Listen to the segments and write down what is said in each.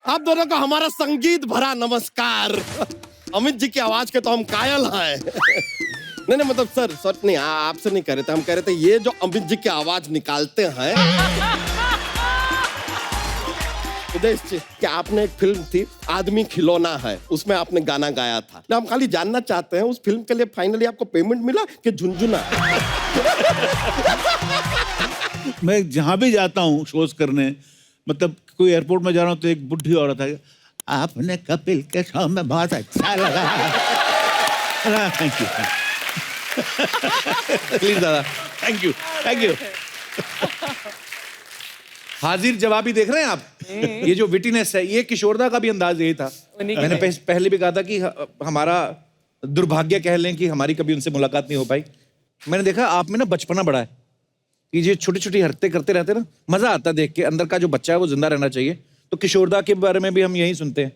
आप दोनों को हमारा संगीत भरा नमस्कार। अमित जी की आवाज के तो हम कायल हैं। नहीं मतलब सर नहीं, आपसे नहीं कह रहे थे, हम कह रहे थे ये जो अमित जी की आवाज निकालते हैं। उदेश जी, क्या आपने एक फिल्म थी आदमी खिलौना है, उसमें आपने गाना गाया था। हम खाली जानना चाहते हैं उस फिल्म के लिए फाइनली आपको पेमेंट मिला कि झुनझुना? मैं जहां भी जाता हूँ शोज करने, मतलब कोई एयरपोर्ट में जा रहा हूँ तो एक बुढ़ी औरत है, आपने कपिल के शो में बहुत अच्छा लगा। थैंक यू प्लीज दादा, थैंक यू थैंक यू। हाजिर जवाबी देख रहे हैं आप? ये जो विटीनेस है, ये किशोरदा का भी अंदाज यही था। मैंने पहले भी कहा था कि हमारा दुर्भाग्य कह लें कि हमारी कभी उनसे मुलाकात नहीं हो पाई। मैंने देखा आप में ना बचपना बड़ा है, कि ये छोटी छोटी हरकतें करते रहते ना, मजा आता देख के। अंदर का जो बच्चा है वो जिंदा रहना चाहिए। तो किशोरदा के बारे में भी हम यही सुनते हैं।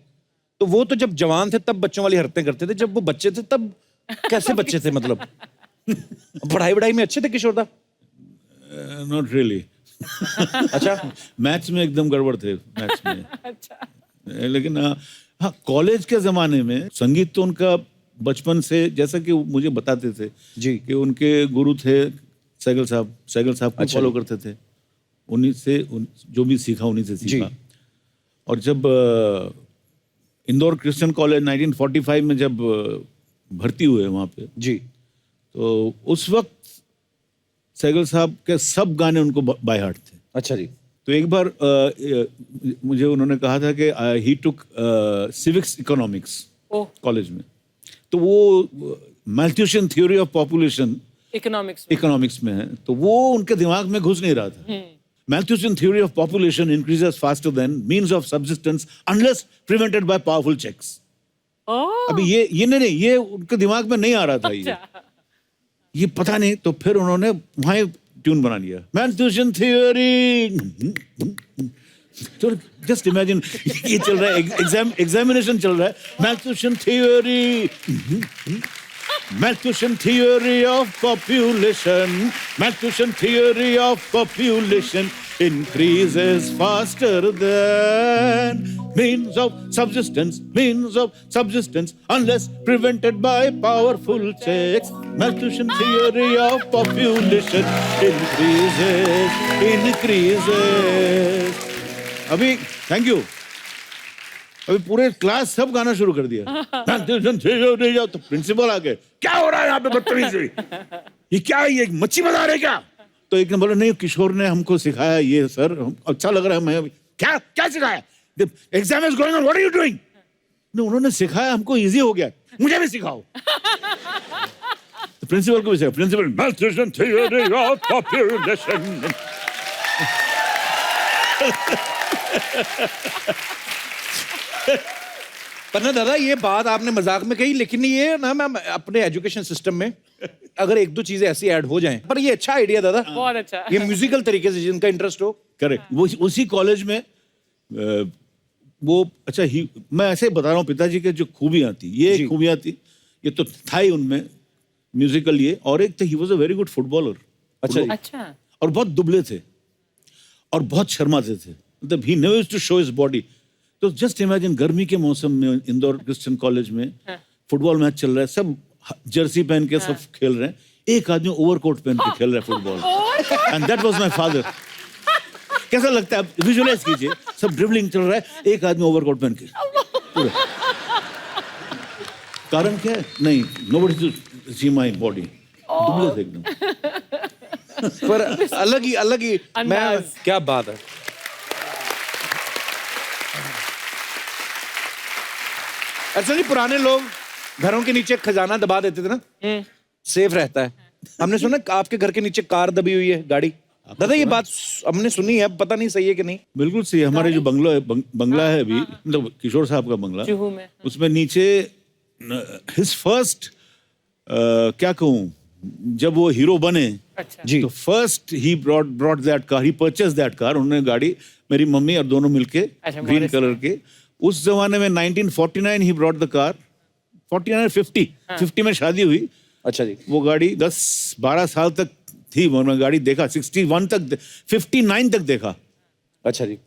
तो वो तो जब जवान थे तब बच्चों वाली हरकतें करते थे, जब वो बच्चे थे तब कैसे बच्चे थे? मतलब पढ़ाई में अच्छे थे किशोरदा? Not really. अच्छा, मैथ्स में एकदम गड़बड़ थे, मैथ्स में। अच्छा। लेकिन हाँ, कॉलेज के जमाने में संगीत तो उनका बचपन से, जैसा कि मुझे बताते थे जी, कि उनके गुरु थे सैगल साहब को अच्छा फॉलो करते थे। उन्हीं से जो भी सीखा उन्हीं से सीखा। और जब इंदौर क्रिश्चियन कॉलेज 1945 में जब भर्ती हुए वहाँ पे जी, तो उस वक्त सैगल साहब के सब गाने उनको बाय हार्ट थे। अच्छा जी। तो एक बार मुझे उन्होंने कहा था कि ही टुक सिविक्स इकोनॉमिक्स कॉलेज में, तो वो मैल्थ्यूशियन थ्योरी ऑफ पॉपुलेशन इकोनॉमिक्स में है, तो वो उनके दिमाग में घुस नहीं रहा था। Malthusian theory of population increases faster than means of subsistence unless prevented by powerful checks. अभी ये नहीं, ये उनके दिमाग में नहीं आ रहा था। ये पता नहीं, तो फिर उन्होंने वहां ट्यून बना लिया, Malthusian theory। तो जस्ट इमेजिन, ये चल रहा है, एग्जामिनेशन चल रहा है, Malthusian theory, Malthusian theory of population, Malthusian theory of population increases faster than means of subsistence unless prevented by powerful checks. Malthusian theory of population increases. अभी thank you, अभी पूरे क्लास सब गाना शुरू कर दिया। तो प्रिंसिपल आ गए, क्या हो रहा है यहाँ पे बदतमीजी, ये क्या है, ये मच्छी बना रहे क्या? तो एक ने बोला, नहीं किशोर ने हमको सिखाया ये सर, अच्छा लग रहा है। मैं क्या सिखाया? Exam is going on, what are you doing? उन्होंने सिखाया, हमको इजी हो गया, मुझे भी सिखाओ। तो प्रिंसिपल को भी सिखाया, principal Malthusian theory of population। पर ना दादा, ये बात आपने मजाक में कही, लेकिन ये ना मैं अपने एजुकेशन सिस्टम में अगर एक दो चीजें ऐसी ऐड हो जाएं, पर ये अच्छा आइडिया दादा, बहुत अच्छा। ये म्यूजिकल तरीके से जिनका इंटरेस्ट हो। करेक्ट, वो उसी कॉलेज में वो अच्छा ही, मैं ऐसे बता रहा हूँ पिताजी के जो खूबियां थी, ये खूबियां थी, ये तो था ही उनमें म्यूजिकल ये, और एक था he was a very good footballer. अच्छा। और बहुत दुबले थे और बहुत शर्माते थे, मतलब ही never used to show his body. तो जस्ट इमेजिन, गर्मी के मौसम में इंदौर क्रिश्चियन कॉलेज में फुटबॉल मैच चल रहा है, सब जर्सी पहन के सब खेल रहे हैं, एक आदमी ओवरकोट पहन के खेल रहा है football, and that was my father. कैसा लगता है, आप विजुअलाइज कीजिए, सब ड्रिबलिंग चल रहा है, एक आदमी ओवरकोट पहन के पूरे। कारण क्या है? नहीं, nobody to see my body, दुबले थे एकदम। पर अलग ही मैं, क्या बात है। अच्छा जी, पुराने लोग घरों के नीचे खजाना दबा देते थे ना, सेफ रहता है। हमने सुना आपके घर के नीचे कार दबी हुई है, गाड़ी। दादा ये बात हमने सुनी है, पता नहीं सही है कि नहीं। बिल्कुल सही है। हमारे जो बंगला है अभी, मतलब किशोर साहब का बंगला, उसमें नीचे हिज फर्स्ट, क्या कहूँ, जब वो हीरो बने जी, तो first he brought that car, he purchase that car. उन्होंने गाड़ी, मेरी मम्मी और दोनों मिलके, ग्रीन कलर के, उस जमाने में 1949 ही ब्रॉट द कार, 49 50 में शादी हुई। अच्छा जी, वो गाड़ी 10-12 साल तक थी, मैं गाड़ी देखा, 61 तक, 59 तक देखा। अच्छा जी,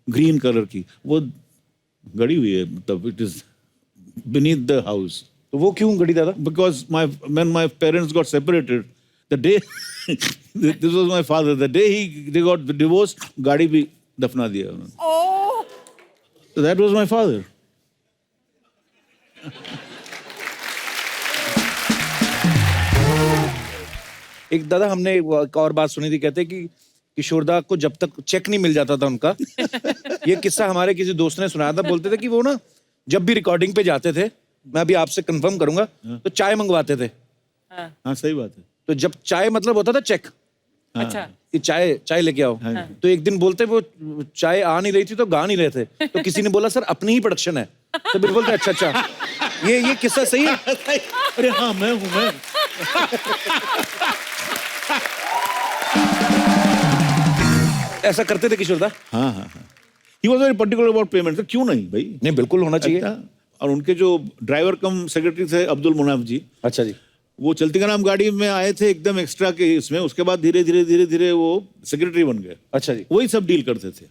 ग्रीन कलर की, वो गड़ी हुई है, मतलब it is beneath the house. तो वो क्यों गड़ी दादा? Because when my parents got separated, the day this was my father, the day they got divorced, गाड़ी भी दफना दिया उन्होंने. Oh. So that was my father. एक दादा हमने एक और बात सुनी थी, कहते कि किशोरदा को जब तक चेक नहीं मिल जाता था उनका, ये किस्सा हमारे किसी दोस्त ने सुनाया था, बोलते थे कि वो ना जब भी रिकॉर्डिंग पे जाते थे, मैं अभी आपसे कंफर्म करूंगा, तो चाय मंगवाते थे. हाँ सही बात है. तो जब चाय मतलब होता था चेक, अच्छा. कि चाय लेके आओ, तो एक दिन बोलते वो चाय आ नहीं रही थी तो गा नहीं रहे थे, तो किसी ने बोला सर अपनी ही प्रोडक्शन है, तो फिर बोलते अच्छा ये किस्सा सही है. अरे हाँ मैं हूँ मैं. ऐसा करते थे किशोरदा? हाँ हाँ हाँ. He was very particular about payment. तो क्यों नहीं भाई? नहीं बिल्कुल होना चाहिए. और उनके जो ड्राइवर कम सेक्रेटरी थे अब्दुल मुनाफ जी, अच्छा जी, वो चलती का नाम गाड़ी में आए थे एकदम एक्स्ट्रा के इसमें, उसके बाद धीरे धीरे वो सेक्रेटरी बन गए. अच्छा जी, वही सब डील करते थे.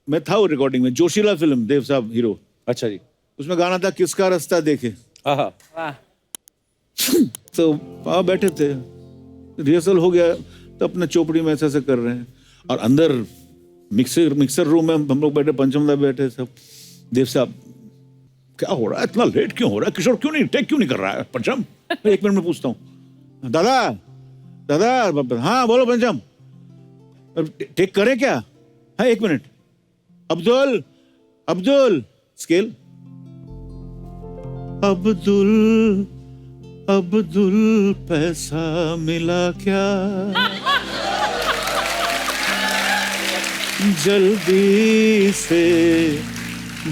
मैं था वो रिकॉर्डिंग में, जोशीला फिल्म, देव साहब हीरो, अच्छा जी, उसमें गाना था किसका रास्ता देखे. आहा, वाह. तो पापा बैठे थे, रिहर्सल हो गया, तो अपने चोपड़ी में ऐसे कर रहे हैं, और अंदर मिक्सर रूम में हम लोग बैठे, पंचमदा बैठे सब. देव साहब क्या हो रहा है, इतना लेट क्यों हो रहा है, किशोर क्यों नहीं टेक क्यों नहीं कर रहा है पंचम. मैं 1 मिनट में पूछता हूँ, दादा हाँ बोलो पंचम, टेक करें क्या. हाँ 1 मिनट. अब्दुल स्केल. अब्दुल पैसा मिला क्या, जल्दी से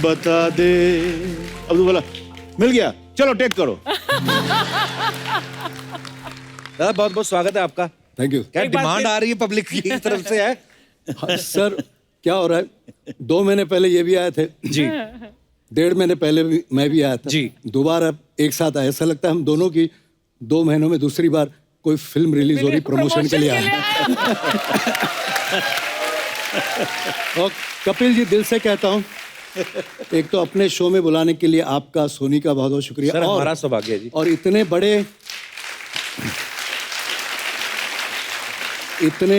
बता दे. अब्दुल बोला मिल गया, चलो टेक करो. दादा बहुत बहुत स्वागत है आपका. Thank you. क्या डिमांड आ रही है पब्लिक की तरफ से है? हाँ, सर क्या हो रहा है, 2 महीने पहले ये भी आए थे जी, 1.5 महीने पहले भी मैं भी आया था जी. दोबारा एक साथ आए. ऐसा लगता है हम दोनों की 2 महीनों में दूसरी बार कोई फिल्म रिलीज हो रही, प्रमोशन के लिए आए. और कपिल जी दिल से कहता हूँ, एक तो अपने शो में बुलाने के लिए आपका, सोनी का बहुत बहुत शुक्रिया. सर हमारा सौभाग्य है जी. और इतने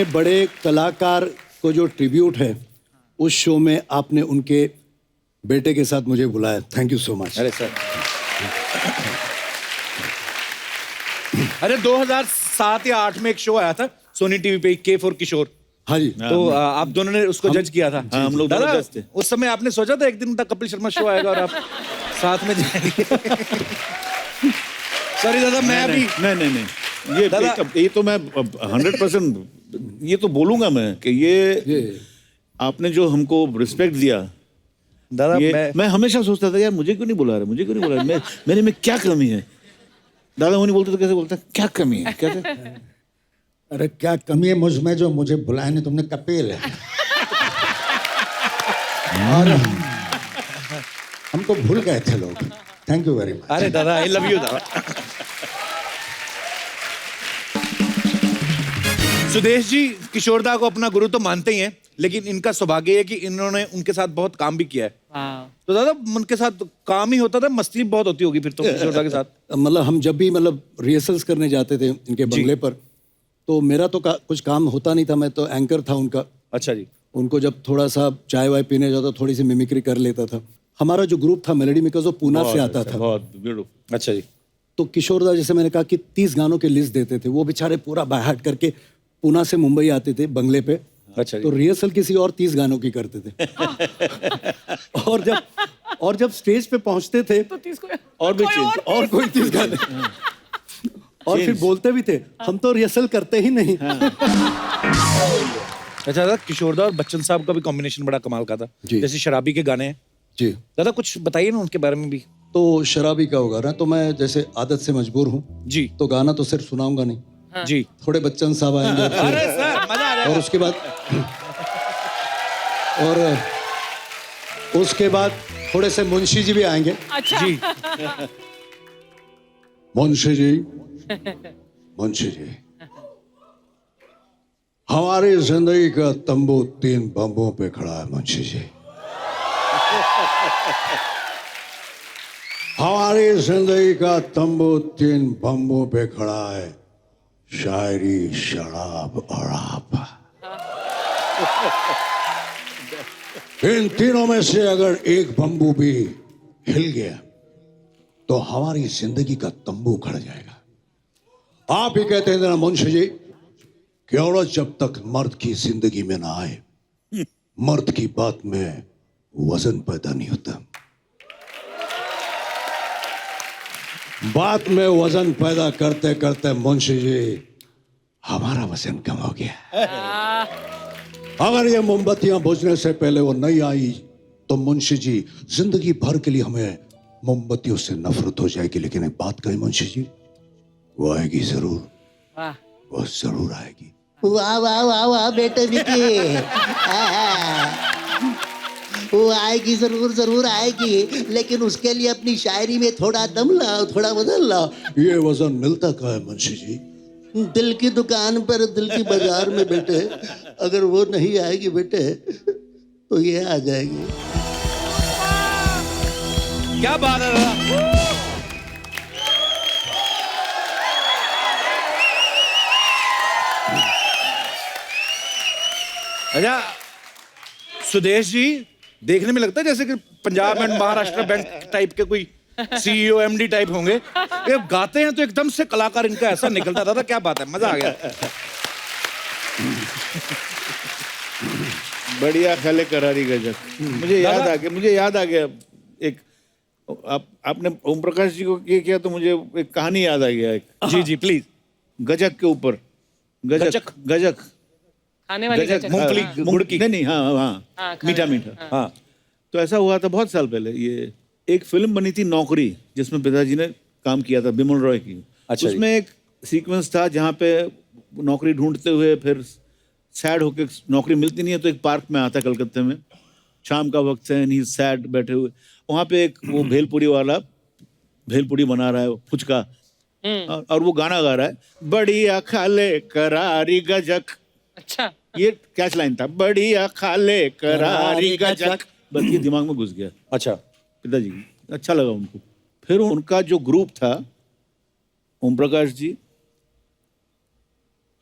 बड़े कलाकार को जो ट्रिब्यूट है उस शो में आपने उनके बेटे के साथ मुझे बुलाया. Thank you so much. अरे सर, अरे 2007 या 8 में एक शो आया था सोनी टीवी पे, के फॉर किशोर. हाँ जी. तो आप दोनों ने उसको जज किया था. हाँ, हम लोग दादा दोनों जज थे. उस समय आपने सोचा था एक दिन तक कपिल शर्मा शो आएगा और आप साथ में जाएंगे? सॉरी दादा, मैं अभी नहीं दादा- ये तो मैं 100% ये तो बोलूंगा मैं कि ये आपने जो हमको रिस्पेक्ट दिया, दादा ये मैं हमेशा सोचता था यार मुझे क्यों नहीं बुला रहे, मेरे में क्या कमी है. दादा वो नहीं बोलते तो कैसे बोलता, क्या कमी है कैसे. अरे क्या कमी है मुझ में जो मुझे बुलाया नहीं तुमने, कपिल है. और हमको भूल गए थे लोग. Thank you very much. अरे दादा आई लव यू दादा. सुदेश जी किशोरदा को अपना गुरु तो मानते ही हैं, लेकिन इनका सौभाग्य है कि इन्होंने उनके साथ बहुत काम भी किया है. तो दादा उनके साथ काम ही होता था, मस्ती बहुत होती होगी फिर तो किशोरदा के साथ. मतलब हम जब भी रिहर्सल्स करने जाते थे इनके बंगले पर, तो मेरा तो कुछ काम होता नहीं था, मैं तो एंकर था उनका. अच्छा जी. उनको जब थोड़ा सा चाय वाय पीने जाता, थोड़ी सी मिमिक्री कर लेता था. हमारा जो ग्रुप था मेलोडी मेकर्स, वो पूना से आता था. बहुत ब्यूटीफुल. अच्छा जी. तो किशोरदा जैसे मैंने कहा कि 30 गानों की लिस्ट देते थे, वो बेचारे पूरा बाय हार्ट करके पूना से मुंबई आते थे बंगले पे. अच्छा जी. तो रिहर्सल किसी और 30 गानों की करते थे. और जब स्टेज पे पहुंचते थे तो 30 को और भी और कोई 30 गाने, और फिर बोलते भी थे हम तो रिहर्सल करते ही नहीं. अच्छा दादा, किशोरदा और बच्चन साहब का भी कॉम्बिनेशन बड़ा कमाल का था. जी. जैसे शराबी के गाने हैं जी. दादा, कुछ बताइए ना उनके बारे में भी. तो शराबी का होगा ना, तो मैं जैसे आदत से मजबूर हूँ, जी तो गाना तो सिर्फ सुनाऊंगा नहीं, जी. थोड़े बच्चन साहब आएंगे अरे सर मजा आ और उसके बाद थोड़े से मुंशी जी भी आएंगे. अच्छा. जी. मुंशी जी, हमारी जिंदगी का तंबू 3 बम्बों पे खड़ा है मुंशी जी. हमारी जिंदगी का तंबू 3 बम्बों पे खड़ा है, शायरी, शराब और आप। इन तीनों में से अगर एक बम्बू भी हिल गया तो हमारी जिंदगी का तंबू खड़ जाएगा। आप ही कहते हैं ना मुंशी जी कि औरत जब तक मर्द की जिंदगी में ना आए, मर्द की बात में वजन पैदा नहीं होता। बात में वजन पैदा करते करते मुंशी जी हमारा वजन कम हो गया। अगर ये मोमबत्तियां बुझने से पहले वो नहीं आई तो मुंशी जी जिंदगी भर के लिए हमें मोमबत्तियों से नफरत हो जाएगी। लेकिन एक बात कही मुंशी जी, वो आएगी जरूर, वो जरूर आएगी। वाह वाह वाह वाह बेटे विकी, वो आएगी, जरूर जरूर आएगी, लेकिन उसके लिए अपनी शायरी में थोड़ा दम लाओ, थोड़ा बदल लाओ। ये वजन मिलता कहाँ है मुंशी जी? दिल की दुकान पर, दिल की बाजार में बेटे, अगर वो नहीं आएगी बेटे तो ये आ जाएगी। क्या बात है दादा। अच्छा सुदेश जी, देखने में लगता है जैसे कि Punjab and Maharashtra bank type के कोई सीईओ एमडी टाइप होंगे। ये गाते हैं तो एकदम से कलाकार इनका ऐसा निकलता था। क्या बात है, मजा आ गया। बढ़िया खाले करारी गजक। मुझे याद आ गया एक, आपने ओम प्रकाश जी को ये किया तो मुझे एक कहानी याद आ गया एक। जी जी प्लीज। गजक के ऊपर, गजक खाने वाली गजक, गजक। मूंगफली गुड़ की। नहीं, हाँ, मीठा मीठा। हाँ तो ऐसा हुआ था बहुत साल पहले। ये एक फिल्म बनी थी नौकरी, जिसमें पिताजी ने काम किया था, बिमल रॉय की। अच्छा उसमें एक सीक्वेंस था जहाँ पे नौकरी ढूंढते हुए फिर सैड होके, नौकरी मिलती नहीं है तो एक पार्क में आता है कलकत्ते में, शाम का वक्त है, नहीं सैड बैठे हुए, वहाँ पे एक वो भेलपुरी वाला भेलपुरी बना रहा है, फुचका, और वो गाना गा रहा है, बढ़िया खाले करारी गजक। अच्छा, ये कैच लाइन था, बढ़िया खाले करारी गजक। बस ये दिमाग में घुस गया। अच्छा। पिताजी अच्छा लगा उनको। फिर उनका जो ग्रुप था, ओम प्रकाश जी,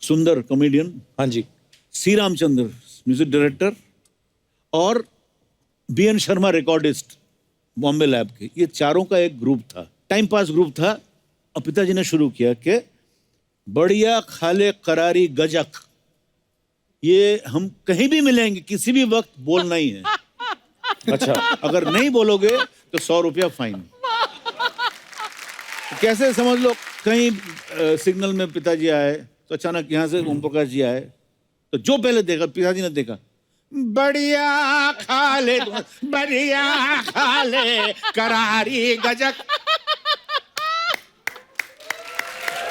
सुंदर कॉमेडियन, हाँ जी, सी रामचंद्र म्यूजिक डायरेक्टर, और BN Sharma recordist Bombay lab के, ये चारों का एक ग्रुप था, टाइम पास ग्रुप था। और पिताजी ने शुरू किया कि बढ़िया खाले करारी गजक, ये हम कहीं भी मिलेंगे, किसी भी वक्त बोलना ही है। अच्छा। अगर नहीं बोलोगे तो 100 रुपया फाइन। कैसे समझ लो, कहीं सिग्नल में पिताजी आए तो अचानक यहाँ से ओम प्रकाश जी आए तो जो पहले देखा, पिताजी ने देखा, बढ़िया खाले करारी गजक।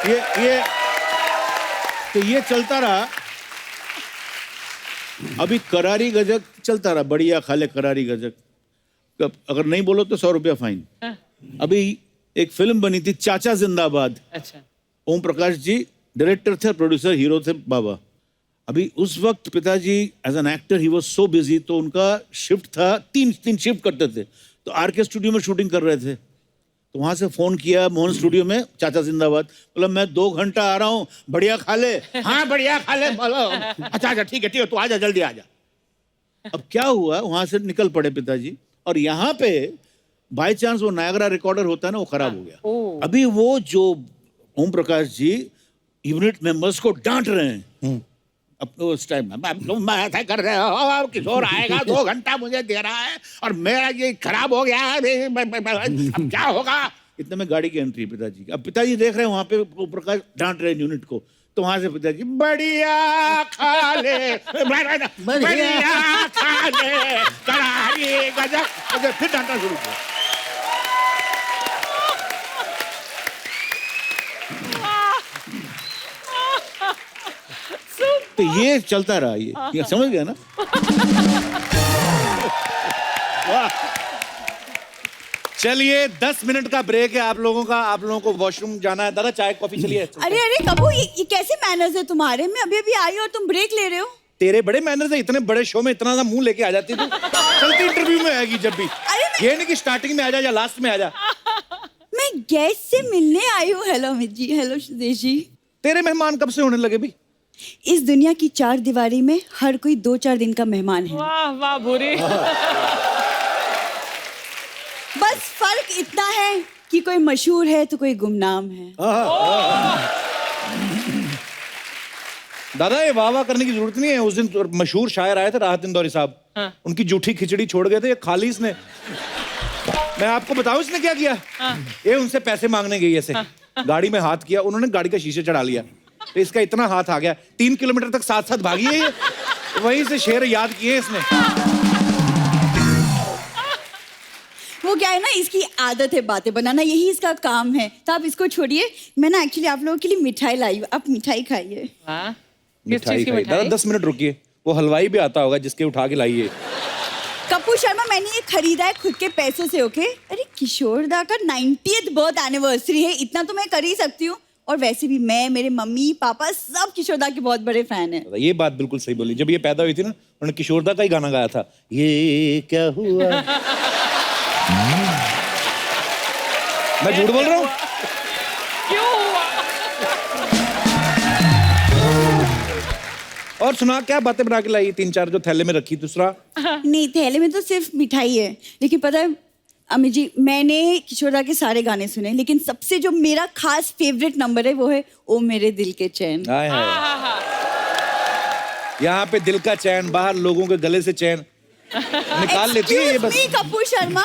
ये तो ये चलता रहा। अभी करारी गजक चलता रहा, बढ़िया खाले करारी गजक। अगर नहीं बोलो तो 100 रुपया फाइन। अभी एक फिल्म बनी थी चाचा जिंदाबाद। अच्छा। ओम प्रकाश जी डायरेक्टर थे, प्रोड्यूसर हीरो थे बाबा। अभी उस वक्त पिताजी एज एन एक्टर ही वाज सो बिजी, तो उनका शिफ्ट था, तीन शिफ्ट करते थे। तो आरके स्टूडियो में शूटिंग कर रहे थे, तो वहां से फोन किया मोहन स्टूडियो में, चाचा जिंदाबाद। बोला मैं 2 घंटा आ रहा हूँ, बढ़िया खा ले। हाँ बढ़िया खा ले। बोलो अच्छा ठीक है तू आजा, जल्दी आजा। अब क्या हुआ, वहां से निकल पड़े पिताजी, और यहाँ पे बाय चांस वो नायगरा रिकॉर्डर होता है ना, वो खराब हो गया। अभी वो जो ओम प्रकाश जी यूनिट मेंबर्स को डांट रहे हैं अपने उस टाइम में, तुम ऐसा कर रहे हो, किशोर आएगा 2 घंटा मुझे दे रहा है और मेरा ये खराब हो गया है, अब क्या होगा। इतने में गाड़ी की एंट्री पिताजी की। अब पिताजी देख रहे हैं वहां पे ओम प्रकाश डांट रहे हैं यूनिट को, तो वहां से पिताजी बढ़िया खा ले, बढ़िया खा ले करारी गजक, फिर डांटना शुरू किया। तो ये चलता रहा, ये समझ गया ना। चलिए 10 मिनट का ब्रेक है आप लोगों को वॉशरूम जाना है। दादा चाय कॉफी चलिए। अरे कबू, ये कैसे मैनर्स है तुम्हारे? मैं अभी अभी आई और तुम ब्रेक ले रहे हो। तेरे बड़े मैनर्स है, इतने बड़े शो में इतना मुंह लेके आ जाती तू। चलती इंटरव्यू में आएगी जब भी। अरे ये नहीं कि स्टार्टिंग में आ जा या लास्ट में आ जा। मैं गेस्ट से मिलने आई हूँ। Hello Amit ji, hello Sudesh ji. तेरे मेहमान कब से होने लगे भी? इस दुनिया की 4 दीवारी में हर कोई 2-4 दिन का मेहमान है। वाह वाह भूरी। बस फर्क इतना है कि कोई मशहूर है तो कोई गुमनाम है। दादा ये वाह वाह करने की जरूरत नहीं है। उस दिन मशहूर शायर आए थे राहत इंदौरी साहब, उनकी जूठी खिचड़ी छोड़ गए थे, ये खा ली इसने। मैं आपको बताऊं इसने क्या किया? ये उनसे पैसे मांगने गई ऐसे, गाड़ी में हाथ किया, उन्होंने गाड़ी का शीशे चढ़ा लिया, तो इसका इतना हाथ आ गया 3 किलोमीटर तक साथ साथ भागी है ये। वहीं से शेर याद किए इसने। वो क्या है ना, इसकी आदत है बातें बनाना, यही इसका काम है। तो आप इसको छोड़िए। मैं ना एक्चुअली आप लोगों के लिए मिठाई लाई हूँ, आप मिठाई खाइए। हाँ? किस मिठाई चीज की खाई। दादा मिठाई? 10 मिनट रुकिए, वो हलवाई भी आता होगा जिसके उठा के लाइए। कपूर शर्मा, मैंने ये खरीदा है खुद के पैसों से, ओके? अरे किशोर दा का 90th बर्थ एनिवर्सरी है, इतना तो मैं कर ही सकती हूँ। और वैसे भी मैं, मेरे मम्मी पापा सब किशोर दा के बहुत बड़े फैन हैं। ये बात बिल्कुल सही बोली। जब ये पैदा हुई थी ना, उन्होंने किशोरदा का ही गाना गाया था, ये क्या हुआ। मैं झूठ बोल रहा हूँ? क्यों हुआ? और सुना क्या बातें बना के लाई? 3-4 जो थैले में रखी, दूसरा नहीं, थैले में तो सिर्फ मिठाई है। लेकिन पता है अमित जी, मैंने किशोर दा के सारे गाने सुने, लेकिन सबसे जो मेरा खास फेवरेट नंबर है वो है ओ मेरे दिल के चैन। हाय हाय। यहाँ पे दिल का चैन, बाहर लोगों के गले से चैन निकाल लेती है ये बस। Excuse me, कपूर शर्मा,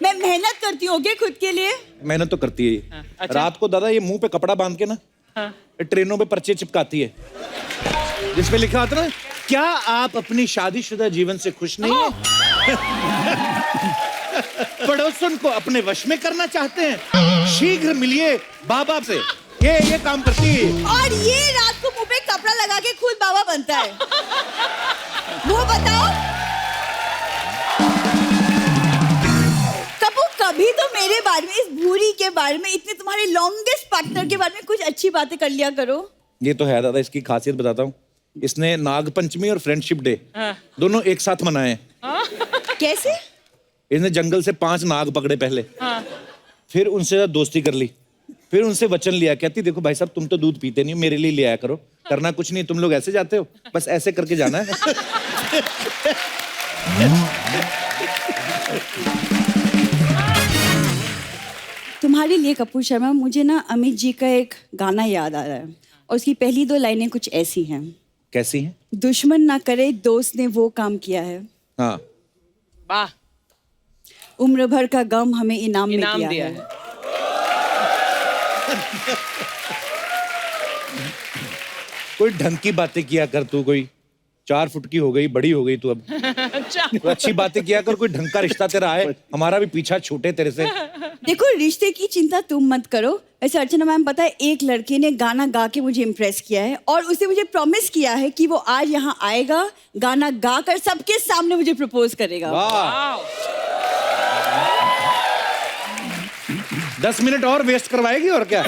मैं मेहनत करती हूँ ओके, खुद के लिए। मेहनत तो करती है ये। अच्छा। रात को दादा ये मुंह पे कपड़ा बांध के ना, ये ट्रेनों पे पर्चे चिपकाती है, जिसपे लिखा होता ना, क्या आप अपनी शादीशुदा जीवन से खुश नहीं हैं? पड़ोसन को अपने वश में करना चाहते हैं? शीघ्र मिलिए बाबा से। ये काम करती है। और ये रात को मुंह पे कपड़ा लगा के खुद बाबा बनता है। वो बताओ कपूर, कभी तो मेरे बारे में, इस भूरी के बारे में, इतने तुम्हारे लॉन्गेस्ट पार्टनर के बारे में कुछ अच्छी बातें कर लिया करो। ये तो है दादा, इसकी खासियत बताता हूँ। इसने नाग पंचमी और फ्रेंडशिप डे दोनों एक साथ मनाए हैं। कैसे? इसने जंगल से 5 नाग पकड़े पहले, फिर उनसे दोस्ती कर ली, फिर उनसे वचन लिया, कहती देखो भाई साहब तुम तो दूध पीते नहीं हो, मेरे लिए ले आया करो, करना कुछ नहीं, तुम लोग ऐसे जाते हो, बस ऐसे करके जाना है। तुम्हारे लिए कपूर शर्मा, मुझे ना अमित जी का एक गाना याद आ रहा है, और उसकी पहली 2 लाइनें कुछ ऐसी हैं। कैसी है? दुश्मन ना करे दोस्त ने वो काम किया है, हाँ, वाह, उम्र भर का गम हमें इनाम में इनाम दिया दिया है। है। कोई ढंग की बातें किया कर तू, कोई 4 फुट की हो गई, बड़ी हो गई तू अब। तो अच्छी बातें किया कर, कोई ढंग का रिश्ता तेरा आए, हमारा भी पीछा छूटे तेरे से। देखो, रिश्ते की चिंता तुम मत करो। ऐसे अर्चना मैम, पता है एक लड़के ने गाना गा के मुझे इम्प्रेस किया है, और उसने मुझे प्रॉमिस किया है कि वो आज यहाँ आएगा, गाना गा कर सबके सामने मुझे प्रपोज करेगा। वाह, 10 मिनट और वेस्ट करवाएगी और क्या?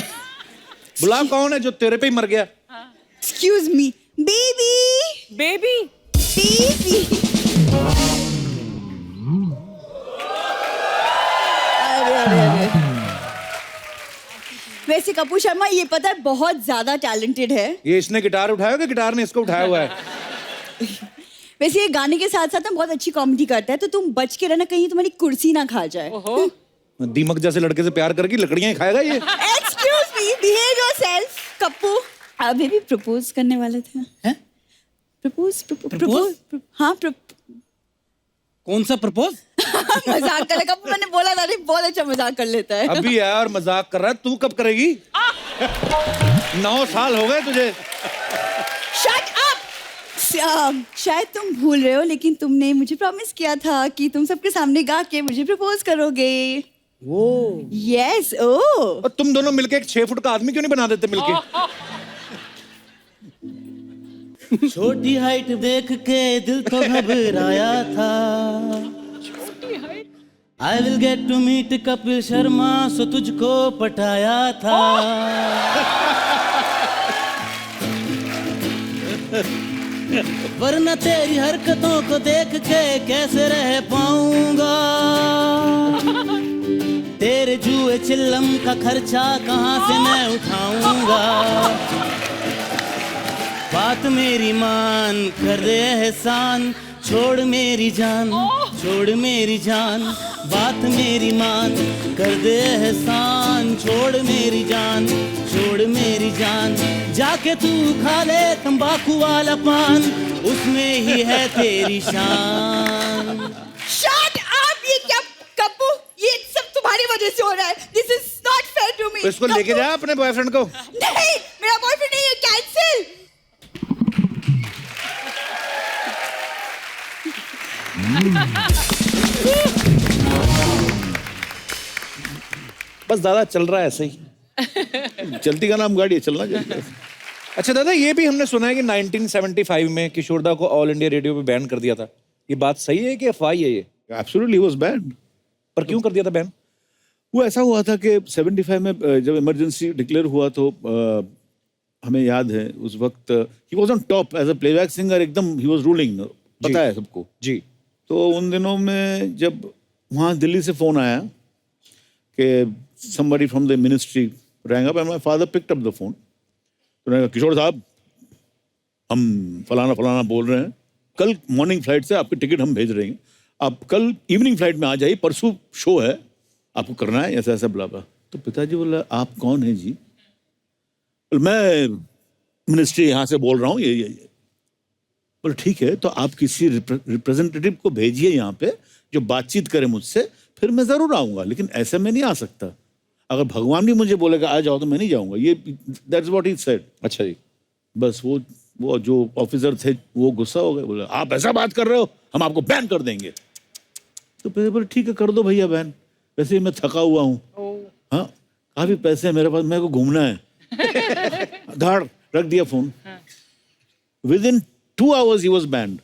बुला कौन है जो तेरे पे ही मर गया? Excuse me baby, baby baby. अरे। वैसे कपूर शर्मा, ये पता है बहुत ज्यादा टैलेंटेड है। ये इसने गिटार उठाया कि गिटार ने इसको उठाया हुआ है? वैसे ये गाने के साथ साथ ना बहुत अच्छी कॉमेडी करता है, तो तुम बच के रहना, कहीं तुम्हारी कुर्सी ना खा जाए। ओहो, दीमक जैसे लड़के से प्यार करके लकड़ियां ही खाएगा ये। Excuse me, behave yourself. Kappu, अभी भी प्रपोज करने वाले थे? हैं? प्रपोज। हाँ, कौन सा प्रपोज? मजाक कर कप्पू, मैंने बोला था नहीं, बहुत अच्छा मजाक कर लेता है। अभी है और मजाक कर रहा है, तू कब करेगी? 9 साल हो गए तुझे। Shut up. शायद तुम भूल रहे हो, लेकिन तुमने मुझे प्रॉमिस किया था कि तुम सबके सामने गा के मुझे प्रपोज करोगे। वो यस। ओ, और तुम दोनों मिलके एक 6 फुट का आदमी क्यों नहीं बना देते मिलके? छोटी हाइट देख के दिल तो घबराया था। I will get to meet Kapil Sharma, so तुझको पटाया था। वरना तेरी हरकतों को देख के कैसे रह पाऊंगा। तेरे जुए चिल्लम का खर्चा कहाँ से मैं उठाऊंगा। बात मेरी मान, कर दे एहसान, छोड़ मेरी जान, छोड़ मेरी जान। बात मेरी मान, कर दे एहसान, छोड़ मेरी जान, छोड़ मेरी जान। जाके तू खा ले तंबाकू वाला पान, उसमें ही है तेरी शान। Shut up! ये क्या कप्पू, ये सब तुम्हारी वजह से हो रहा है। This is not fair to me. तो इसको लेके जा अपने बॉयफ्रेंड को। नहीं, मेरा बॉयफ्रेंड नहीं है, कैंसिल। बस दादा चल रहा है ऐसे ही। चलती का नाम गाड़ी है, चलना चाहिए। अच्छा दादा, ये भी हमने सुना है कि 1975 में किशोरदा को ऑल इंडिया रेडियो पे बैन कर दिया था। ये बात सही है कि अफवाह है ये? Absolutely was bad. पर क्यों कर दिया था बैन? वो ऐसा हुआ था कि 75 में जब इमरजेंसी डिक्लेयर हुआ तो हमें याद है उस वक्त he was on top as a playback singer, एकदम ही वाज रूलिंग, पता है सबको जी। तो उन दिनों में जब वहाँ दिल्ली से फ़ोन आया कि somebody from the ministry rang up and my father picked up the phone. तो उन्होंने कहा, किशोर साहब, हम फलाना फलाना बोल रहे हैं, कल मॉर्निंग फ्लाइट से आपकी टिकट हम भेज रहे हैं, आप कल इवनिंग फ्लाइट में आ जाइए, परसों शो है, आपको करना है ऐसा ऐसा बुला। तो पिताजी बोला, आप कौन हैं जी? मैं मिनिस्ट्री यहाँ से बोल रहा हूँ, ये। बोले ठीक है, तो आप किसी रिप्रेजेंटेटिव को भेजिए यहाँ पे जो बातचीत करे मुझसे, फिर मैं जरूर आऊँगा, लेकिन ऐसे में नहीं आ सकता। अगर भगवान भी मुझे बोलेगा आ जाओ तो मैं नहीं जाऊँगा। ये दैट्स व्हाट ही सेड। अच्छा जी। बस वो जो ऑफिसर थे वो गुस्सा हो गए, बोले आप ऐसा बात कर रहे हो, हम आपको बैन कर देंगे। तो फिर बोले ठीक है, कर दो भैया बैन, वैसे ही मैं थका हुआ हूँ, हाँ काफी पैसे हैं मेरे पास, मेरे को घूमना है। धाड़ रख दिया phone. With in 2 hours he was banned.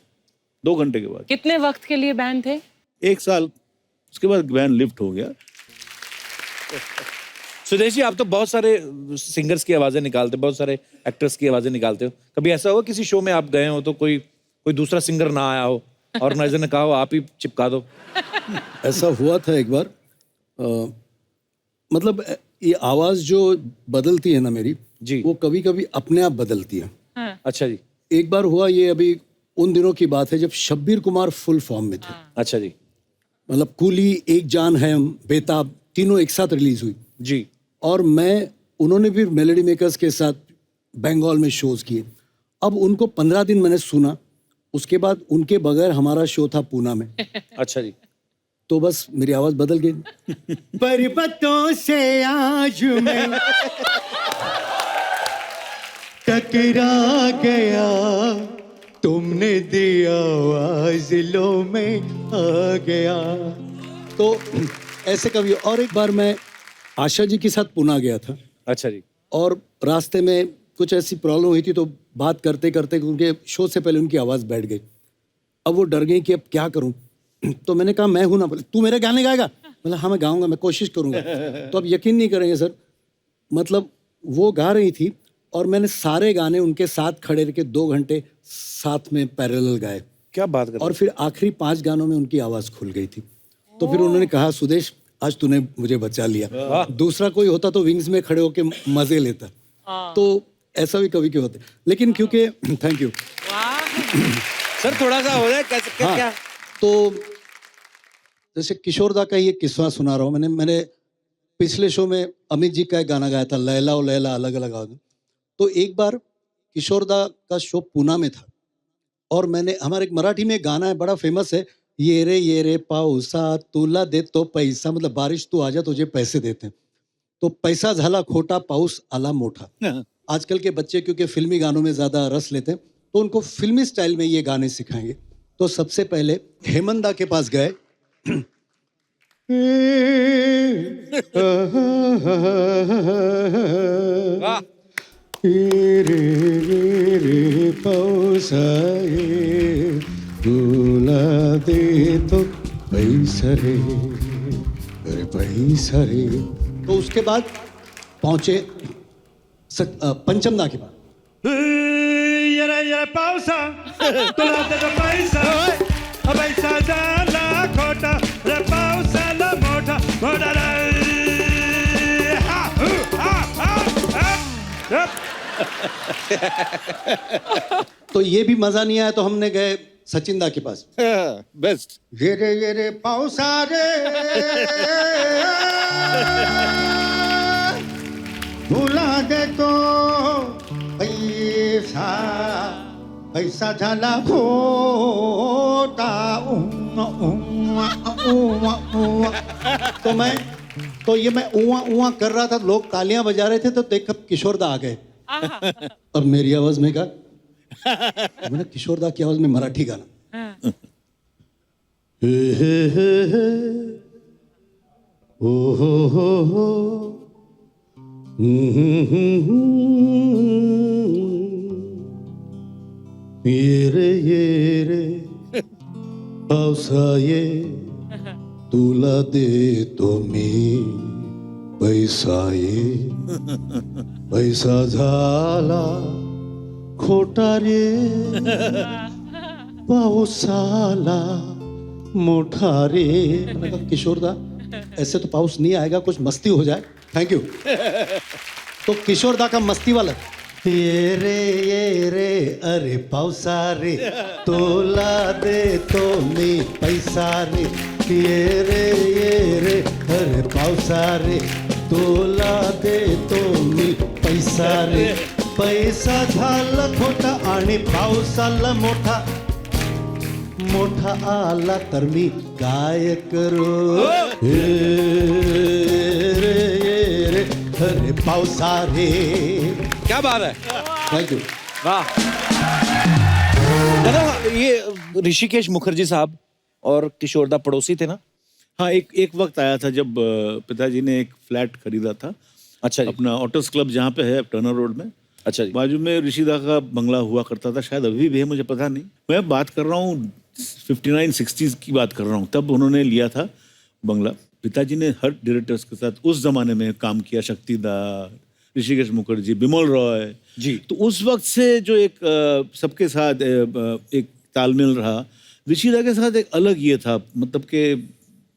2 घंटे के बाद। कितने वक्त के लिए बैन थे? 1 साल, उसके बाद बैन लिफ्ट हो गया। सुदेश जी, आप तो बहुत सारे सिंगर्स की आवाजें निकालते, बहुत सारे एक्टर्स की आवाजें निकालते हो। कभी ऐसा हुआ किसी शो में आप गए हो तो कोई दूसरा सिंगर ना आया हो, ऑर्गेनाइजर ने कहा हो आप ही चिपका दो? ऐसा हुआ था एक बार। मतलब ये आवाज जो बदलती है ना मेरी जी, वो कभी कभी अपने आप बदलती है। अच्छा जी। एक बार हुआ, ये अभी उन दिनों की बात है जब शब्बीर कुमार फुल फॉर्म में थे। अच्छा जी। मतलब कूली, एक जान है हम, बेताब, तीनों एक साथ रिलीज हुई जी। और उन्होंने भी मेलोडी मेकर्स के साथ बंगाल में शोज किए। अब उनको 15 दिन मैंने सुना, उसके बाद उनके बगैर हमारा शो था पूना में। अच्छा जी। तो बस मेरी आवाज बदल गई। पर्वतों से आज मैं टकरा गया, तुमने दिया आवाज लो मैं आ गया। तो ऐसे कभी। और एक बार मैं आशा जी के साथ पुणे गया था। अच्छा जी। और रास्ते में कुछ ऐसी प्रॉब्लम हुई थी तो बात करते करते उनके शो से पहले उनकी आवाज़ बैठ गई। अब वो डर गई कि अब क्या करूं। तो मैंने कहा मैं हूं ना। बोले तू मेरे गाने गाएगा? बोला हाँ मैं गाऊंगा, मैं कोशिश करूंगा। तो अब यकीन नहीं करेंगे सर, मतलब वो गा रही थी और मैंने सारे गाने उनके साथ खड़े रह के 2 घंटे साथ में पैरेलल गाए। क्या बात कर। और फिर आखिरी 5 गानों में उनकी आवाज़ खुल गई थी। तो फिर उन्होंने कहा सुदेश आज तूने मुझे बचा लिया, दूसरा कोई होता तो विंग्स में खड़े होके मजे लेता। तो ऐसा भी कभी क्यों होता है, लेकिन क्योंकि थैंक यू सर, थोड़ा सा हो जाए कैसे। हाँ, क्या तो जैसे किशोरदा का ये किस्सा सुना रहा हूँ। मैंने पिछले शो में अमित जी का एक गाना गाया था, लैला ओ लैला अलग अलग आवाज। तो एक बार किशोरदा का शो पूना में था और मैंने, हमारे एक मराठी में एक गाना है बड़ा फेमस है, ये रे पाऊसा तुला देतो पैसा, मतलब बारिश तू आजा तुझे पैसे देते हैं। तो पैसा झाला खोटा, पाऊस आला मोठा। आजकल के बच्चे क्योंकि फिल्मी गानों में ज्यादा रस लेते हैं तो उनको फिल्मी स्टाइल में ये गाने सिखाएंगे। तो सबसे पहले हेमंदा के पास गए। रे पाऊसा तुला दे तो पैसा रे, अरे पैसा रे। तो उसके बाद पहुंचे पंचमदा के बाद। ये पावसा तुला दे पैसा पैसा झाला खोटा रे पावसाला मोठा मोठा तो ये भी मजा नहीं आया तो हमने गए सचिन दा के पास। बेस्ट। ये रे पावसा रे भुला दे तो पैसा पैसा झाला खोटा तो ये मैं ऊआ ऊआ कर रहा था, लोग तालियां बजा रहे थे, तो देख किशोर दा आ गए। अब मेरी आवाज में गा, मैंने किशोर दा की आवाज में मराठी गाना। हे हे हे हे ओ हो ये रे पावसा ये तुला देतो मी पैसा ये पैसा झाला खोटा रे पाऊसाला मोठा रे। मैंने कहा किशोर दा ऐसे तो पाउस नहीं आएगा, कुछ मस्ती हो जाए। Thank you. तो किशोर दा का मस्ती वाला ये रे अरे पावसा रे तोला दे तो मी पैसा रे ये रे अरे पावसा रे तोला दे तो मी पैसा रे पैसा झाला खोटा आणि पावसाला मोठा मोठा आला तर मी काय करू रे अरे पावसा रे। क्या बात है, थैंक यू। वाह। दादा ये ऋषिकेश मुखर्जी साहब और किशोर दा पड़ोसी थे ना? हाँ, एक वक्त आया था जब पिताजी ने एक फ्लैट खरीदा था। अच्छा जी। अपना ऑटोस क्लब जहाँ पे है टर्नर रोड में। अच्छा जी। बाजू में ऋषिदा का बंगला हुआ करता था, शायद अभी भी है, मुझे पता नहीं। मैं बात कर रहा हूँ 59-60s की बात कर रहा हूँ, तब उन्होंने लिया था बंगला। पिताजी ने हर डायरेक्टर्स के साथ उस जमाने में काम किया, शक्तिदार, ऋषिकेश मुखर्जी, बिमल रॉय जी। तो उस वक्त से जो एक सबके साथ एक तालमेल रहा, ऋषिदा के साथ एक अलग ये था, मतलब कि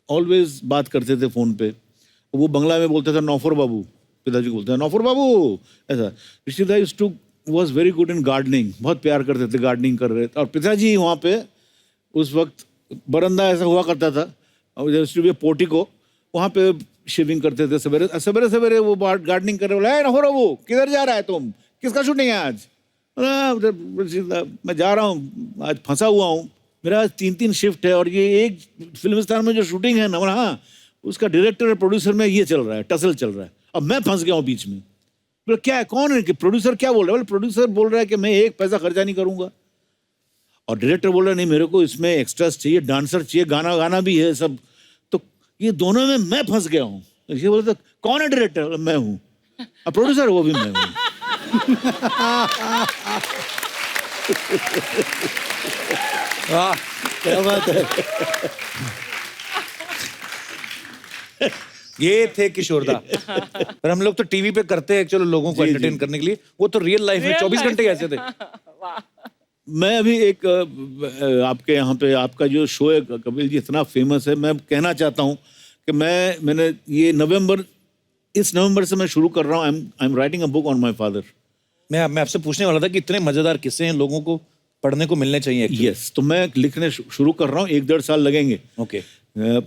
ऑलवेज बात करते थे फोन पे। वो बंगला में बोलते थे नौफर बाबू, पिताजी को बोलते हैं नौफर बाबू, ऐसा। ऋषिदा was very good in gardening, बहुत प्यार करते थे, गार्डनिंग कर रहे थे। और पिताजी वहाँ पे उस वक्त बरंदा ऐसा हुआ करता था, और जैसे पोर्टिको, वहाँ पे शेविंग करते थे सवेरे सवेरे सवेरे। वो गार्डनिंग कर रहे, बोला नौफर बाबू किधर जा रहा है तुम, किसका शूटिंग है आज? मैं जा रहा हूँ, आज फंसा हुआ हूँ, मेरा आज 3 शिफ्ट है, और ये एक फिल्मिस्तान में जो शूटिंग है ना, हाँ, उसका डायरेक्टर और प्रोड्यूसर में ये चल रहा है, टसल चल रहा है। अब मैं फंस गया हूँ बीच में। बोले क्या है, कौन है कि प्रोड्यूसर क्या बोल रहा है? बोले प्रोड्यूसर बोल रहा है कि मैं एक पैसा खर्चा नहीं करूंगा, और डायरेक्टर बोल रहा है नहीं मेरे को इसमें एक्स्ट्रास चाहिए, डांसर चाहिए, गाना गाना भी है सब। तो ये दोनों में मैं फंस गया हूँ। ये बोले तो कौन है डायरेक्टर? मैं हूँ। और प्रोड्यूसर वो भी मैं हूँ। वाह, क्या बात है। ये थे किशोर दा। पर हम लोग तो टीवी पे करते हैं चलो लोगों को एंटरटेन करने के लिए, वो तो रियल लाइफ में 24 घंटे ऐसे थे। मैं अभी एक आपके यहाँ पे आपका जो शो है कपिल जी इतना फेमस है, मैं कहना चाहता हूँ कि मैंने ये इस नवंबर से मैं शुरू कर रहा हूँ। I am writing a book on my father. मैं आपसे पूछने वाला था कि इतने मजेदार किस्से हैं, लोगों को पढ़ने को मिलने चाहिए। यस, तो मैं लिखने शुरू कर रहा हूँ, 1-1.5 साल लगेंगे। Okay.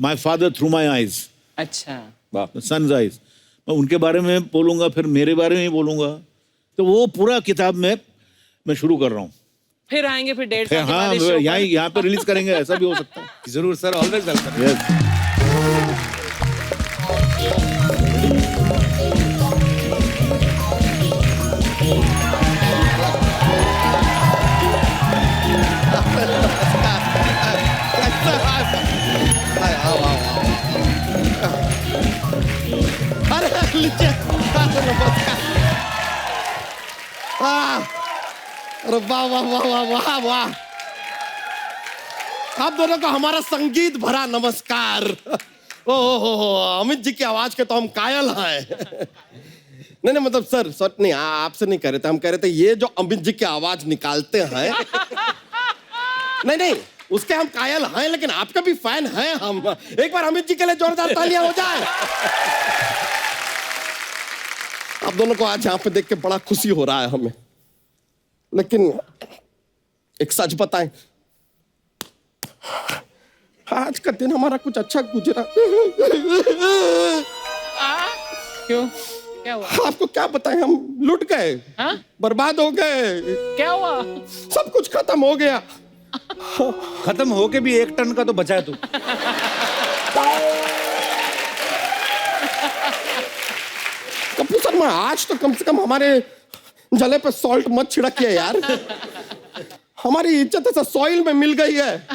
My father through my eyes, अच्छा, सन्स आईज। मैं उनके बारे में बोलूंगा, फिर मेरे बारे में ही बोलूंगा। तो वो पूरा किताब में मैं शुरू कर रहा हूँ। फिर आएंगे फिर 1.5 साल के हाँ, बाद इस show पर। यहाँ पे रिलीज करेंगे, ऐसा भी हो सकता है। जरूर सर, ऑलवेज वेलकम। यस। अरे लीजिए, नमस्कार। अरे वाह वाह वाह वाह वाह वाह, आप दोनों को हमारा संगीत भरा नमस्कार। ओ हो, अमित जी की आवाज के तो हम कायल हैं। नहीं मतलब सर नहीं आपसे नहीं कह रहे थे, हम कह रहे थे ये जो अमित जी की आवाज निकालते हैं नहीं उसके हम कायल हैं, लेकिन आपका भी फैन हैं हम। एक बार अमित जी के लिए जोरदार तालियां हो जाए। आप दोनों को आज यहाँ पे देख के बड़ा खुशी हो रहा है हमें, लेकिन एक सच बताएं, आज का दिन हमारा कुछ अच्छा गुजरा। क्यों, क्या हुआ? आपको क्या बताएं, हम लुट गए, बर्बाद हो गए। क्या हुआ? सब कुछ खत्म हो गया। खत्म होके भी 1 टन का तो बचा है तू। कपूर शर्मा, आज तो कम से कम हमारे जले पे सॉल्ट मत छिड़किए यार। हमारी इज्जत ऐसा सॉइल में मिल गई है,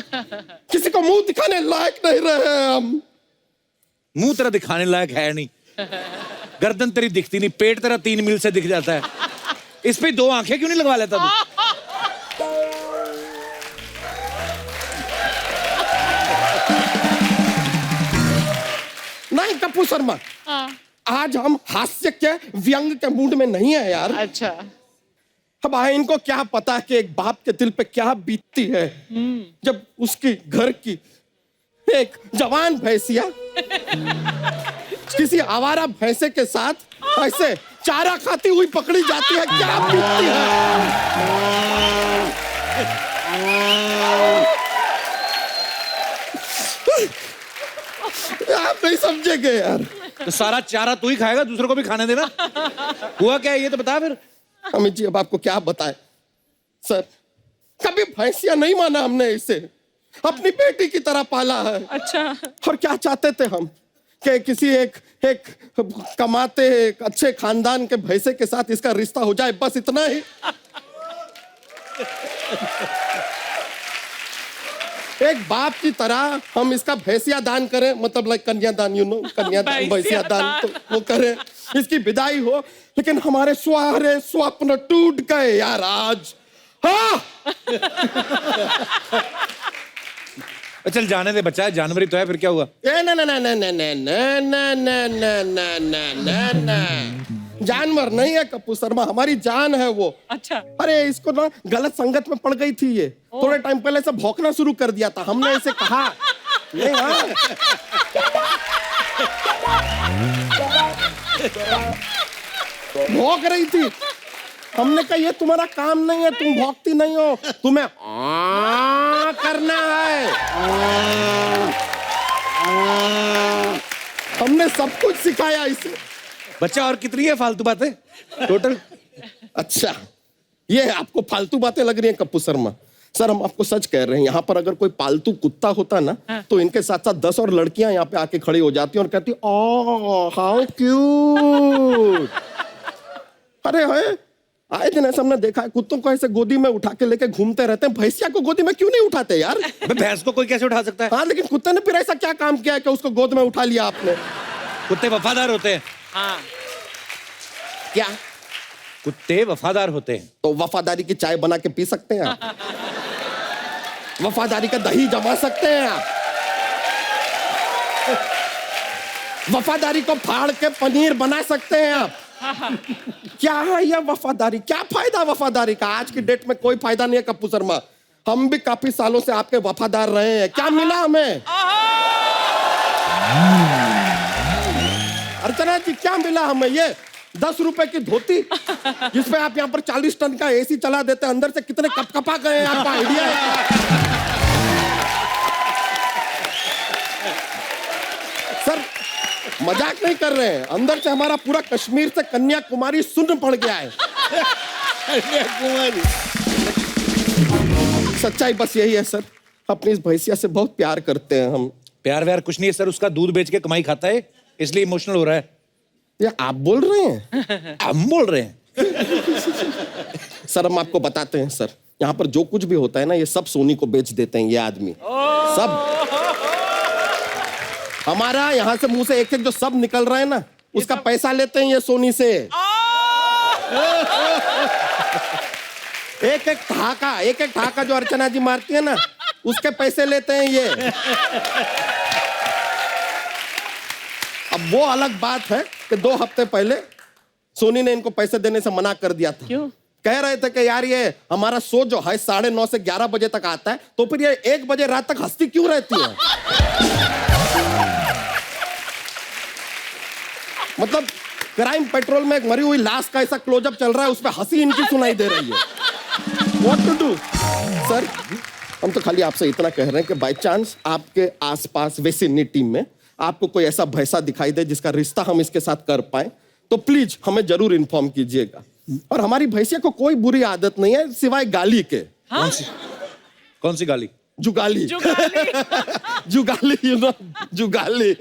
किसी को मुंह दिखाने लायक नहीं रहे हम। मुंह तेरा दिखाने लायक है नहीं, गर्दन तेरी दिखती नहीं, पेट तेरा 3 मील से दिख जाता है। इस पे 2 आंखें क्यों नहीं लगवा लेता तू? नहीं कपूर शर्मा, आज हम हास्य के व्यंग के मूड में नहीं है यार। अच्छा, अब इनको क्या पता कि एक बाप के दिल पे क्या बीतती है जब उसकी घर की एक जवान भैंसिया किसी आवारा भैंसे के साथ ऐसे चारा खाती हुई पकड़ी जाती है। क्या बीतती है। आप नहीं समझेंगे यार। तो सारा चारा तू ही खाएगा, दूसरों को भी खाने देना। हुआ क्या है ये तो बता फिर। अमित जी अब आपको क्या बताएं सर, कभी भैंसिया नहीं माना हमने इसे, अपनी बेटी की तरह पाला है। अच्छा, और क्या चाहते थे हम कि किसी एक कमाते एक अच्छे खानदान के भैंसे के साथ इसका रिश्ता हो जाए, बस इतना ही। एक बाप की तरह हम इसका भैंसिया दान करें, मतलब लाइक कन्यादान, यू नो, कन्यादान भैंसिया दान तो वो करें, इसकी विदाई हो। लेकिन हमारे सारे स्वप्न टूट गए यार आज। हाँ चल जाने दे बच्चा, जानवरी तो है, फिर क्या हुआ? जानवर नहीं है कपूर शर्मा, हमारी जान है वो। अच्छा, अरे इसको ना गलत संगत में पड़ गई थी ये, थोड़े टाइम पहले से भौंकना शुरू कर दिया था। हमने इसे कहा नहीं, हाँ भौंक रही थी। हमने कहा ये तुम्हारा काम नहीं है, तुम भौंकती नहीं हो, तुम्हें करना है। हमने सब कुछ सिखाया इसे। बच्चा और कितनी है फालतू बातें टोटल? अच्छा, ये आपको फालतू बातें लग रही हैं कपूर शर्मा? सर हम आपको सच कह रहे हैं, यहाँ पर अगर कोई पालतू कुत्ता होता ना तो इनके साथ साथ 10 और लड़कियां यहाँ पे आके खड़ी हो जाती और कहती ओह हाउ क्यूट। अरे है आए दिन ऐसा हमने देखा है, कुत्तों को ऐसे गोदी में उठा के लेके घूमते रहते हैं, भैंसिया को गोदी में क्यों नहीं उठाते यार? भैंस को कोई कैसे उठा सकता है? हाँ लेकिन कुत्ते ने फिर ऐसा क्या काम किया है कि उसको गोद में उठा लिया आपने? कुत्ते वफादार होते हैं। हाँ, क्या कुत्ते वफादार होते हैं? तो वफादारी की चाय बना के पी सकते हैं आप? वफादारी का दही जमा सकते हैं आप? वफादारी को फाड़ के पनीर बना सकते हैं आप? क्या है यह वफादारी? क्या फायदा वफादारी का? आज की डेट में कोई फायदा नहीं है कपूर शर्मा। हम भी काफी सालों से आपके वफादार रहे हैं, क्या मिला हमें? अर्चना जी क्या मिला हमें? ये 10 रुपए की धोती जिसपे आप यहाँ पर 40 टन का एसी चला देते हैं, अंदर से कितने कपकपा गए, आपका आइडिया है? सर मजाक नहीं कर रहे हैं, अंदर से हमारा पूरा कश्मीर से कन्याकुमारी सुन्न पड़ गया है। सच्चाई बस यही है सर, अपनी इस भैंसिया से बहुत प्यार करते हैं हम। प्यार व्यार कुछ नहीं है सर, उसका दूध बेच के कमाई खाता है, इसलिए इमोशनल हो रहा है। ये आप बोल रहे हैं? हम बोल रहे हैं। सर हम आपको बताते हैं सर, यहाँ पर जो कुछ भी होता है ना ये सब सोनी को बेच देते हैं ये आदमी, सब। हमारा यहाँ से मुंह से एक एक जो सब निकल रहा है ना उसका पैसा लेते हैं ये सोनी से। एक एक ठाका जो अर्चना जी मारती है ना उसके पैसे लेते हैं ये। अब वो अलग बात है कि 2 हफ्ते पहले सोनी ने इनको पैसे देने से मना कर दिया था। क्यों? कह रहे थे कि यार ये हमारा शो जो है 9:30 से 11 बजे तक आता है, तो फिर ये 1 बजे रात तक हंसती क्यों रहती है? मतलब क्राइम पेट्रोल में एक मरी हुई लाश का ऐसा क्लोजअप चल रहा है, उसमें हंसी इनकी सुनाई दे रही है। What to do? सर, हम तो खाली आपसे इतना कह रहे हैं कि बाय चांस आपके आसपास विसिनिटी में आपको कोई ऐसा भैंसा दिखाई दे जिसका रिश्ता हम इसके साथ कर पाए, तो प्लीज हमें जरूर इन्फॉर्म कीजिएगा। और हमारी भैंसिया को कोई बुरी आदत नहीं है सिवाय गाली के। हाँ? कौन सी गाली? जुगाली। जुगाली। जुगाली, यू नो, जुगाली।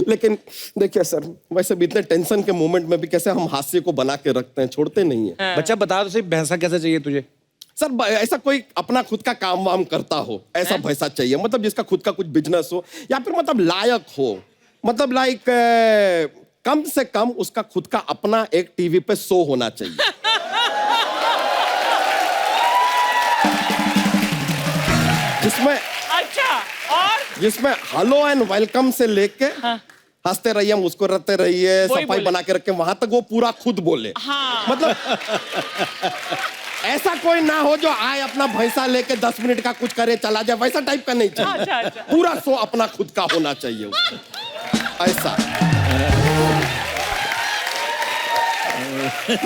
लेकिन देखिए सर, वैसे भी इतने टेंशन के मोमेंट में भी कैसे हम हास्य को बना के रखते हैं, छोड़ते नहीं है। बच्चा बता तो सही, भैंसा कैसे चाहिए तुझे? सर ऐसा कोई अपना खुद का काम वाम करता हो, ऐसा भैंसा चाहिए। मतलब जिसका खुद का कुछ बिजनेस हो, या फिर मतलब लायक हो, मतलब लाइक कम से कम उसका खुद का अपना एक टीवी पे शो होना चाहिए। जिसमें अच्छा, और जिसमें हेलो एंड वेलकम से लेके हंसते रहिए, मुस्कुराते रहिए, वही सफाई बोले। बना के रखे, वहां तक वो पूरा खुद बोले। हाँ। मतलब ऐसा कोई ना हो जो आए अपना भैंसा लेके 10 मिनट का कुछ करे चला जाए, वैसा टाइप का नहीं चाहिए। अच्छा, अच्छा। पूरा शो अपना खुद का होना चाहिए उसको। ऐसा।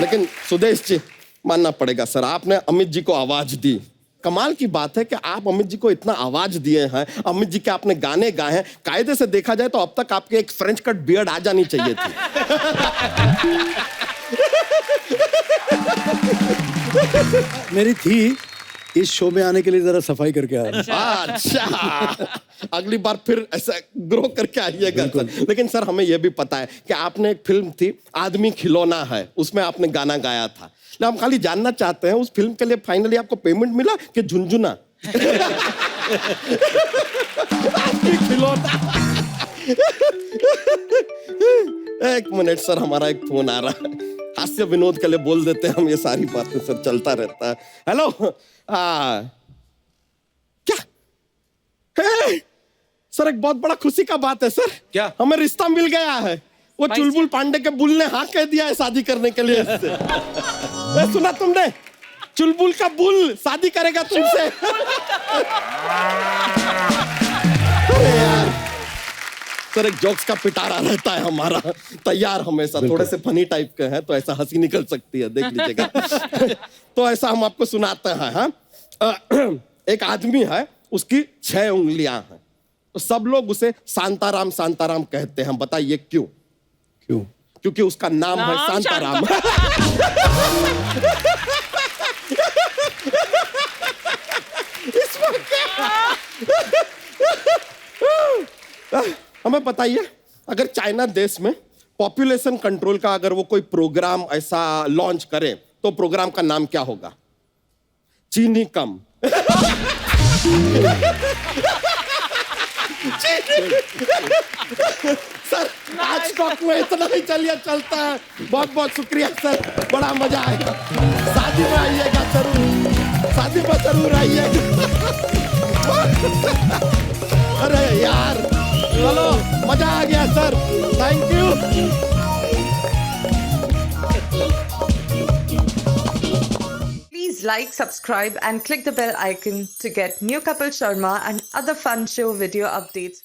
लेकिन सुदेश जी, मानना पड़ेगा सर, आपने अमित जी को आवाज दी। कमाल की बात है कि आप अमित जी को इतना आवाज दिए हैं, अमित जी के आपने गाने गाए हैं। कायदे से देखा जाए तो अब तक आपके एक फ्रेंच कट बियर्ड आ जानी चाहिए थी। मेरी थी, इस शो में आने के लिए जरा सफाई करके आया। अच्छा, अगली बार फिर ऐसा ग्रो करके आइएगा सर। लेकिन सर हमें यह भी पता है कि आपने एक फिल्म थी आदमी खिलौना है, उसमें आपने गाना गाया था। हम खाली जानना चाहते हैं उस फिल्म के लिए फाइनली आपको पेमेंट मिला कि झुनझुना? आदमी खिलौना। एक मिनट सर, हमारा एक फोन आ रहा है, हास्य विनोद के लिए बोल देते हैं हम, ये सारी बातें सर चलता रहता है। हेलो, क्या है? सर एक बहुत बड़ा खुशी का बात है सर। क्या? हमें रिश्ता मिल गया है। वो चुलबुल पांडे के बुल ने हाँ कह दिया है शादी करने के लिए इससे। सुना तुमने? चुलबुल का बुल शादी करेगा तुमसे। अरे यार सर, एक जोक्स का पिटारा रहता है हमारा तैयार हमेशा, थोड़े से फनी टाइप के हैं तो ऐसा हंसी निकल सकती है, देख लीजिएगा। तो ऐसा हम आपको सुनाते हैं। हाँ, एक आदमी है, उसकी 6 उंगलियां हैं, तो सब लोग उसे शांताराम शांताराम कहते हैं। बताइए क्यों? क्यों? क्योंकि उसका नाम है शांताराम। इसमें क्या? हमें बताइए, अगर चाइना देश में पॉपुलेशन कंट्रोल का अगर वो कोई प्रोग्राम ऐसा लॉन्च करे, तो प्रोग्राम का नाम क्या होगा? चीनी कम। सर आज टॉक में इतना ही चलिए चलता है। बहुत बहुत शुक्रिया सर, बड़ा मजा आएगा। शादी में आइएगा जरूर, शादी में जरूर आइएगा। अरे यार चलो, मजा आ गया sir, thank you. Please like, subscribe and click the bell icon to get new Kapil Sharma and other fun show video updates.